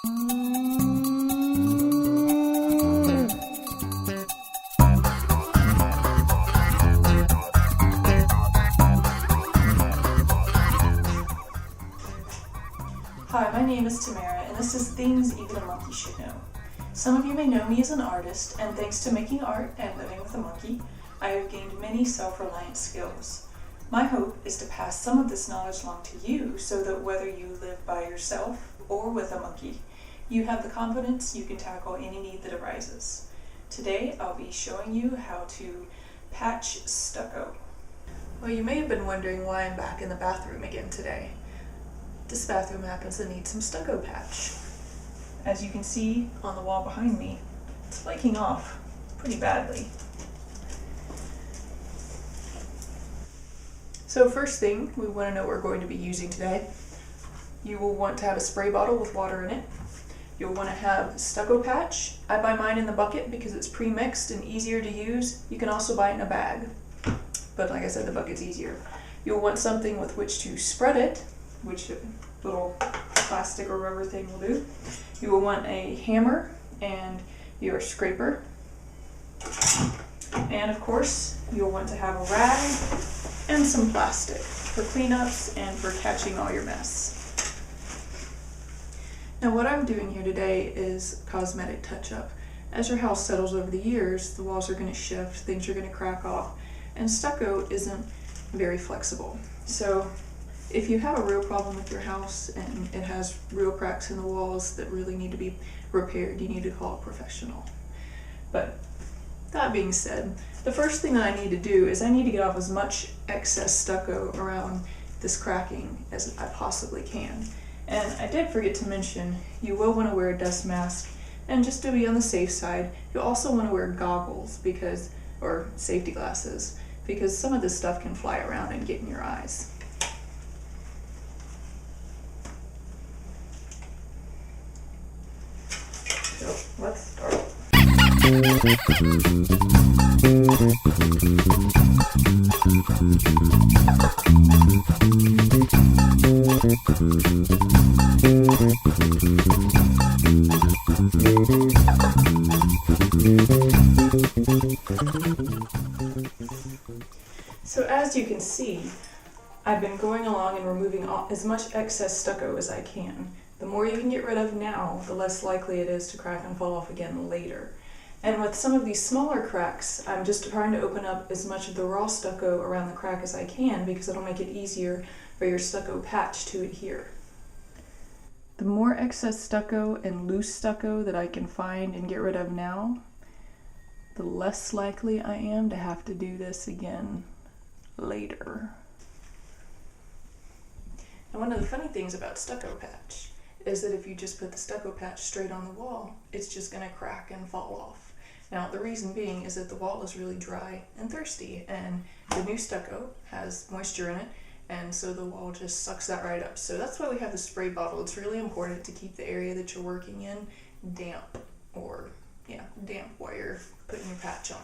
Hi, my name is Tamara, and this is Things Even a Monkey Should Know. Some of you may know me as an artist, and thanks to making art and living with a monkey, I have gained many self-reliant skills. My hope is to pass some of this knowledge along to you so that whether you live by yourself or with a monkey, you have the confidence you can tackle any need that arises. Today, I'll be showing you how to patch stucco. Well, you may have been wondering why I'm back in the bathroom again today. This bathroom happens to need some stucco patch. As you can see on the wall behind me, it's flaking off pretty badly. So first thing, we want to know what we're going to be using today. You will want to have a spray bottle with water in it. You'll want to have stucco patch. I buy mine in the bucket because it's pre-mixed and easier to use. You can also buy it in a bag, but like I said, the bucket's easier. You'll want something with which to spread it, which a little plastic or rubber thing will do. You will want a hammer and your scraper. And of course, you'll want to have a rag and some plastic for cleanups and for catching all your mess. Now what I'm doing here today is Cosmetic Touch-Up. As your house settles over the years, the walls are going to shift, things are going to crack off, and stucco isn't very flexible. So if you have a real problem with your house and it has real cracks in the walls that really need to be repaired, you need to call a professional. But that being said, the first thing that I need to do is I need to get off as much excess stucco around this cracking as I possibly can. And I did forget to mention, you will want to wear a dust mask, and just to be on the safe side, you'll also want to wear goggles or safety glasses, because some of this stuff can fly around and get in your eyes. So let's start. So as you can see, I've been going along and removing as much excess stucco as I can. The more you can get rid of now, the less likely it is to crack and fall off again later. And with some of these smaller cracks, I'm just trying to open up as much of the raw stucco around the crack as I can because it'll make it easier for your stucco patch to adhere. The more excess stucco and loose stucco that I can find and get rid of now, the less likely I am to have to do this again later. And one of the funny things about stucco patch is that if you just put the stucco patch straight on the wall, it's just going to crack and fall off. Now the reason being is that the wall is really dry and thirsty, and the new stucco has moisture in it, and so the wall just sucks that right up. So that's why we have the spray bottle. It's really important to keep the area that you're working in damp, damp while you're putting your patch on.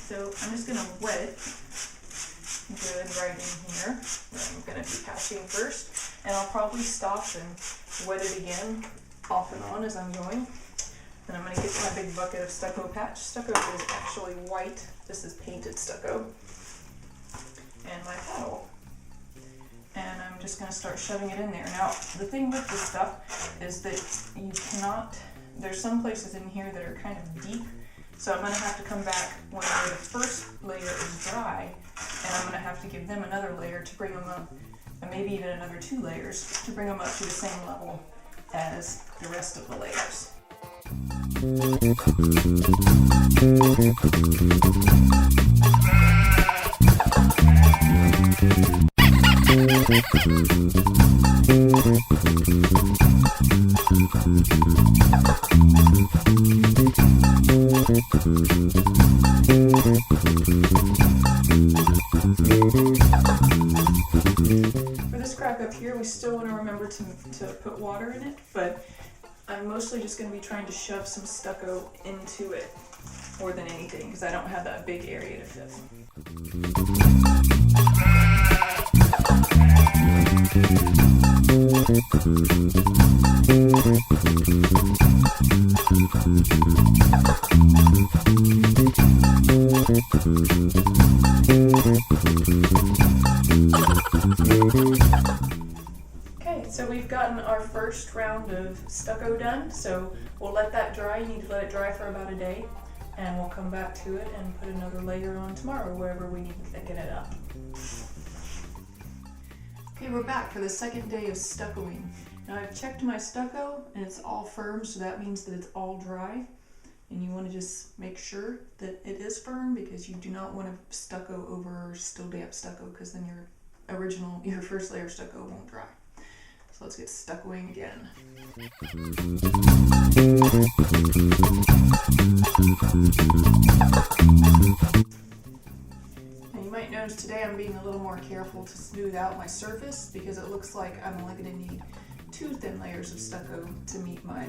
So I'm just going to wet it good right in here. I'm going to be patching first, and I'll probably stop and wet it again off and on as I'm going. Then I'm going to get my big bucket of stucco patch. Stucco is actually white. This is painted stucco. And my paddle. And I'm just going to start shoving it in there. Now, the thing with this stuff is that you cannot, there's some places in here that are kind of deep, so I'm going to have to come back when the first layer is dry, and I'm going to have to give them another layer to bring them up, and maybe even another 2 layers to bring them up to the same level as the rest of the layers. For this crack up here, we still want to remember to put water in it, but I'm mostly just going to be trying to shove some stucco into it more than anything, because I don't have that big area to fit. For So we've gotten our first round of stucco done, so we'll let that dry. You need to let it dry for about a day, and we'll come back to it and put another layer on tomorrow wherever we need to thicken it up. Okay, we're back for the second day of stuccoing. Now I've checked my stucco and it's all firm, so that means that it's all dry. And you want to just make sure that it is firm, because you do not want to stucco over still damp stucco, because then your first layer of stucco won't dry. So let's get stuccoing again. Now you might notice today I'm being a little more careful to smooth out my surface, because it looks like I'm only going to need 2 thin layers of stucco to meet my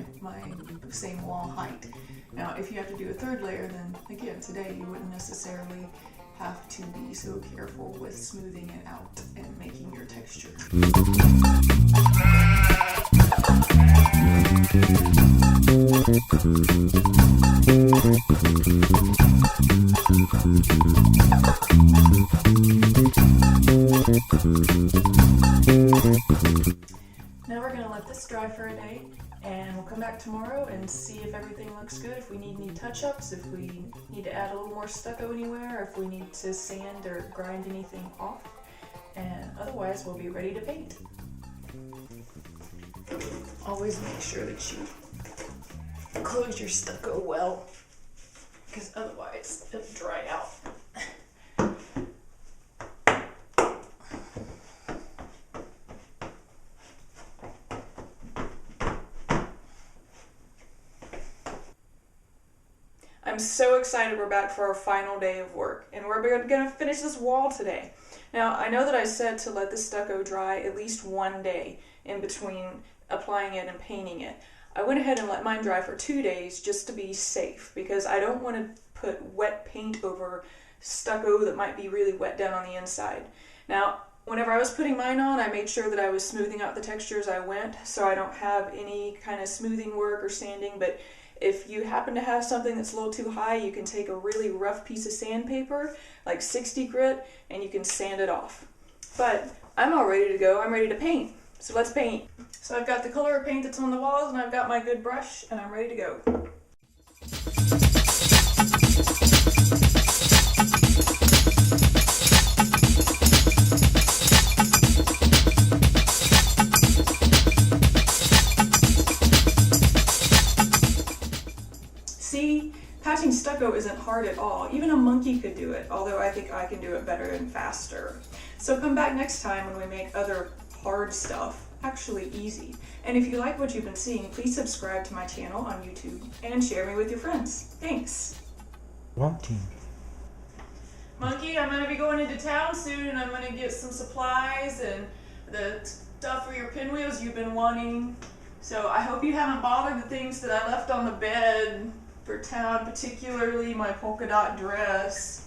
same wall height. Now if you have to do a 3rd layer, then again today you wouldn't necessarily have to be so careful with smoothing it out and making your texture. Now we're going to let this dry for a day, and we'll come back tomorrow and see if everything looks good, if we need any touch-ups, if we need to add a little more stucco anywhere, or if we need to sand or grind anything off, and otherwise we'll be ready to paint. Always make sure that you close your stucco well, because otherwise it'll dry out. I'm so excited we're back for our final day of work, and we're going to finish this wall today. Now, I know that I said to let the stucco dry at least 1 day in between applying it and painting it. I went ahead and let mine dry for 2 days just to be safe, because I don't want to put wet paint over stucco that might be really wet down on the inside. Now, whenever I was putting mine on, I made sure that I was smoothing out the texture as I went, so I don't have any kind of smoothing work or sanding, but if you happen to have something that's a little too high, you can take a really rough piece of sandpaper, like 60 grit, and you can sand it off. But I'm all ready to go. I'm ready to paint. So let's paint. So I've got the color of paint that's on the walls, and I've got my good brush, and I'm ready to go. See, patching stucco isn't hard at all. Even a monkey could do it, although I think I can do it better and faster. So come back next time when we make other hard stuff actually easy. And if you like what you've been seeing, please subscribe to my channel on YouTube and share me with your friends. Thanks. Wanting. Monkey, I'm gonna be going into town soon, and I'm gonna get some supplies and the stuff for your pinwheels you've been wanting. So I hope you haven't bothered the things that I left on the bed for town, particularly my polka dot dress.